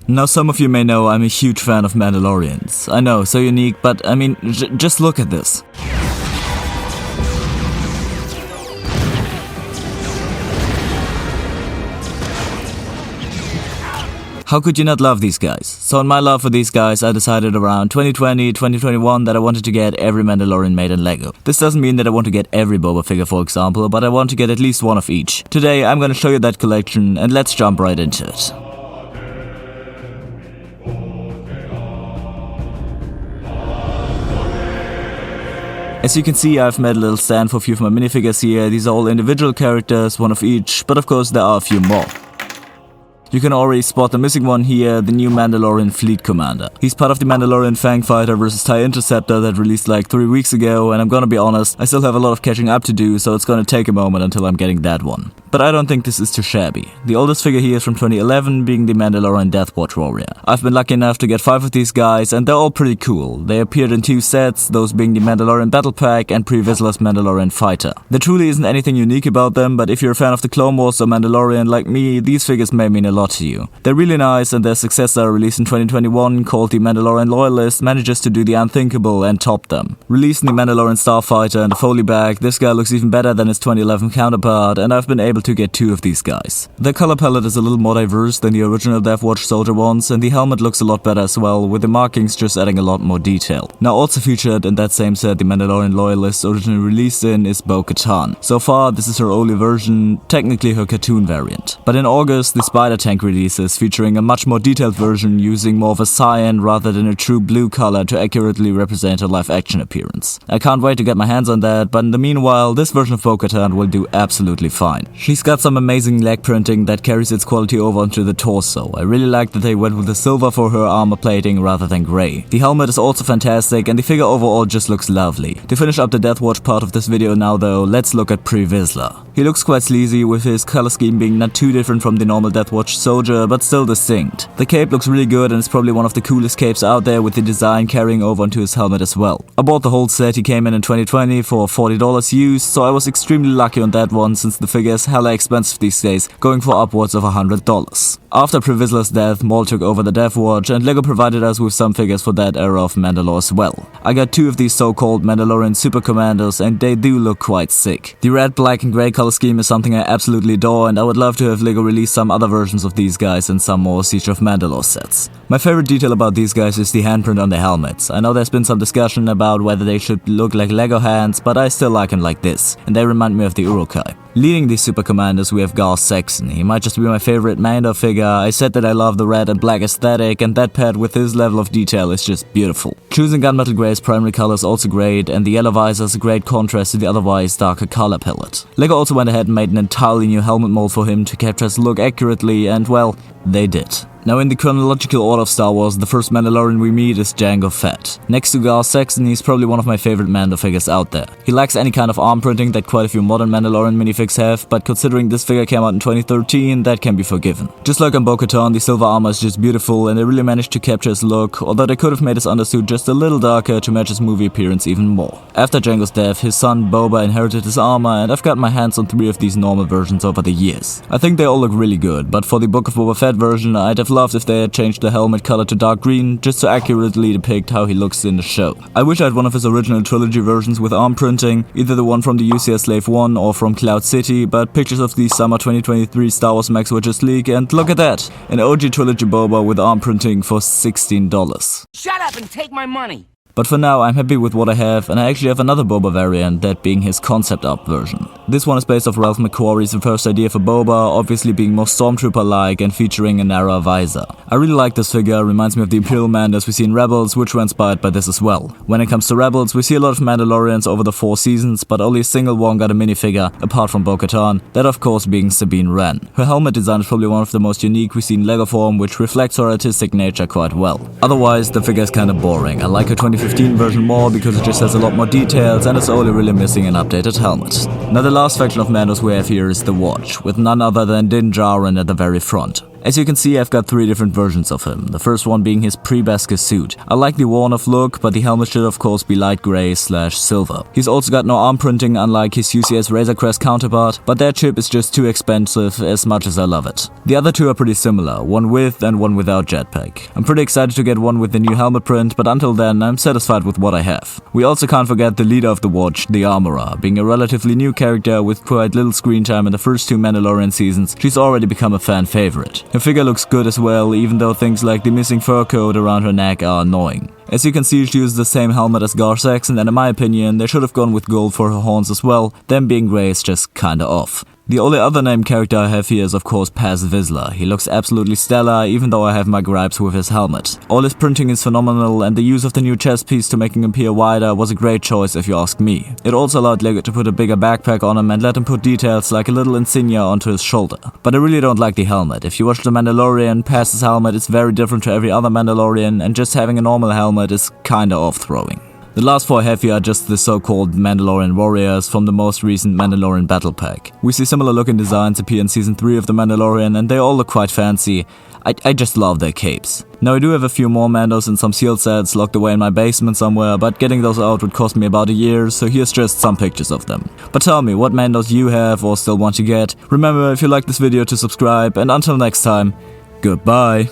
Now some of you may know I'm a huge fan of Mandalorians. I know, so unique, but I mean, just look at this. How could you not love these guys? So in my love for these guys, I decided around 2020, 2021 that I wanted to get every Mandalorian made in LEGO. This doesn't mean that I want to get every Boba figure, for example, but I want to get at least one of each. Today I'm gonna show you that collection, and let's jump right into it. As you can see, I've made a little stand for a few of my minifigures here. These are all individual characters, one of each, but of course there are a few more. You can already spot the missing one here, the new Mandalorian Fleet Commander. He's part of the Mandalorian Fang Fighter vs TIE Interceptor that released like 3 weeks ago, and I'm gonna be honest, I still have a lot of catching up to do, so it's gonna take a moment until I'm getting that one. But I don't think this is too shabby. The oldest figure here is from 2011, being the Mandalorian Death Watch Warrior. I've been lucky enough to get 5 of these guys, and they're all pretty cool. They appeared in 2 sets, those being the Mandalorian Battle Pack and Pre-Vizsla's Mandalorian Fighter. There truly isn't anything unique about them, but if you're a fan of the Clone Wars or Mandalorian like me, these figures may mean a lot to you. They're really nice, and their successor, released in 2021, called the Mandalorian Loyalist, manages to do the unthinkable and top them. Released in the Mandalorian Starfighter and the Foley bag, this guy looks even better than his 2011 counterpart, and I've been able to get 2 of these guys. Their color palette is a little more diverse than the original Death Watch Soldier ones, and the helmet looks a lot better as well, with the markings just adding a lot more detail. Now also featured in that same set the Mandalorian Loyalist originally released in is Bo-Katan. So far this is her only version, technically her cartoon variant. But in August the Spider Tank releases, featuring a much more detailed version using more of a cyan rather than a true blue color to accurately represent her live action appearance. I can't wait to get my hands on that, but in the meanwhile this version of Bo-Katan will do absolutely fine. She's got some amazing leg printing that carries its quality over onto the torso. I really like that they went with the silver for her armor plating rather than grey. The helmet is also fantastic, and the figure overall just looks lovely. To finish up the Death Watch part of this video now though, let's look at Pre-Vizsla. He looks quite sleazy, with his color scheme being not too different from the normal Death Watch Soldier, but still distinct. The cape looks really good, and it's probably one of the coolest capes out there, with the design carrying over onto his helmet as well. I bought the whole set. He came in 2020 for $40 used, so I was extremely lucky on that one, since the figure is hella expensive these days, going for upwards of $100. After Pre-Vizsla's death, Maul took over the Death Watch, and LEGO provided us with some figures for that era of Mandalore as well. I got 2 of these so-called Mandalorian Super Commandos, and they do look quite sick. The red, black and grey color scheme is something I absolutely adore, and I would love to have LEGO release some other versions of these guys and some more Siege of Mandalore sets. My favorite detail about these guys is the handprint on their helmets. I know there's been some discussion about whether they should look like LEGO hands, but I still like them like this, and they remind me of the Urukai. Leading these super commanders we have Gar Saxon. He might just be my favorite Mando figure. I said that I love the red and black aesthetic, and that paired with his level of detail is just beautiful. Choosing gunmetal grey as primary color is also great, and the yellow visor is a great contrast to the otherwise darker color palette. LEGO also went ahead and made an entirely new helmet mold for him to capture his look accurately, and well, they did. Now in the chronological order of Star Wars, the first Mandalorian we meet is Jango Fett. Next to Gar Saxon, he's probably one of my favorite Mando figures out there. He lacks any kind of arm printing that quite a few modern Mandalorian minifigs have, but considering this figure came out in 2013, that can be forgiven. Just like on Bo-Katan, the silver armor is just beautiful, and they really managed to capture his look, although they could have made his undersuit just a little darker to match his movie appearance even more. After Jango's death, his son Boba inherited his armor, and I've got my hands on 3 of these normal versions over the years. I think they all look really good, but for the Book of Boba Fett version, I'd have loved if they had changed the helmet color to dark green, just to accurately depict how he looks in the show. I wish I had one of his original trilogy versions with arm printing, either the one from the UCS Slave 1 or from Cloud City, but pictures of the summer 2023 Star Wars Max were just leaked, and look at that! An OG trilogy Boba with arm printing for $16. Shut up and take my money! But for now, I'm happy with what I have, and I actually have another Boba variant, that being his concept art version. This one is based off Ralph McQuarrie's first idea for Boba, obviously being more Stormtrooper-like and featuring a narrow visor. I really like this figure, reminds me of the Imperial Mandos we see in Rebels, which were inspired by this as well. When it comes to Rebels, we see a lot of Mandalorians over the 4 seasons, but only a single one got a minifigure, apart from Bo-Katan, that of course being Sabine Wren. Her helmet design is probably one of the most unique we see in LEGO form, which reflects her artistic nature quite well. Otherwise, the figure is kinda boring. I like her 2015 version more because it just has a lot more details and it's only really missing an updated helmet. Now the last faction of Mandos we have here is the Watch, with none other than Din Djarin at the very front. As you can see, I've got 3 different versions of him, the first one being his pre-basket suit. I like the worn-off look, but the helmet should of course be light grey/silver. He's also got no arm printing unlike his UCS Razor Crest counterpart, but that chip is just too expensive as much as I love it. The other 2 are pretty similar, one with and one without jetpack. I'm pretty excited to get one with the new helmet print, but until then I'm satisfied with what I have. We also can't forget the leader of the watch, the Armorer. Being a relatively new character with quite little screen time in the first 2 Mandalorian seasons, she's already become a fan favorite. Her figure looks good as well, even though things like the missing fur coat around her neck are annoying. As you can see, she uses the same helmet as Gar Saxon, and in my opinion, they should have gone with gold for her horns as well. Them being grey is just kinda off. The only other named character I have here is of course Paz Vizsla. He looks absolutely stellar, even though I have my gripes with his helmet. All his printing is phenomenal, and the use of the new chest piece to make him appear wider was a great choice if you ask me. It also allowed Lego to put a bigger backpack on him and let him put details like a little insignia onto his shoulder. But I really don't like the helmet. If you watch The Mandalorian, Paz's helmet is very different to every other Mandalorian, and just having a normal helmet is kinda off-throwing. The last 4 I have here are just the so-called Mandalorian warriors from the most recent Mandalorian battle pack. We see similar looking designs appear in season 3 of The Mandalorian, and they all look quite fancy. I just love their capes. Now I do have a few more Mandos and some sealed sets locked away in my basement somewhere, but getting those out would cost me about a year, so here's just some pictures of them. But tell me, what Mandos you have or still want to get? Remember, if you like this video, to subscribe, and until next time, goodbye.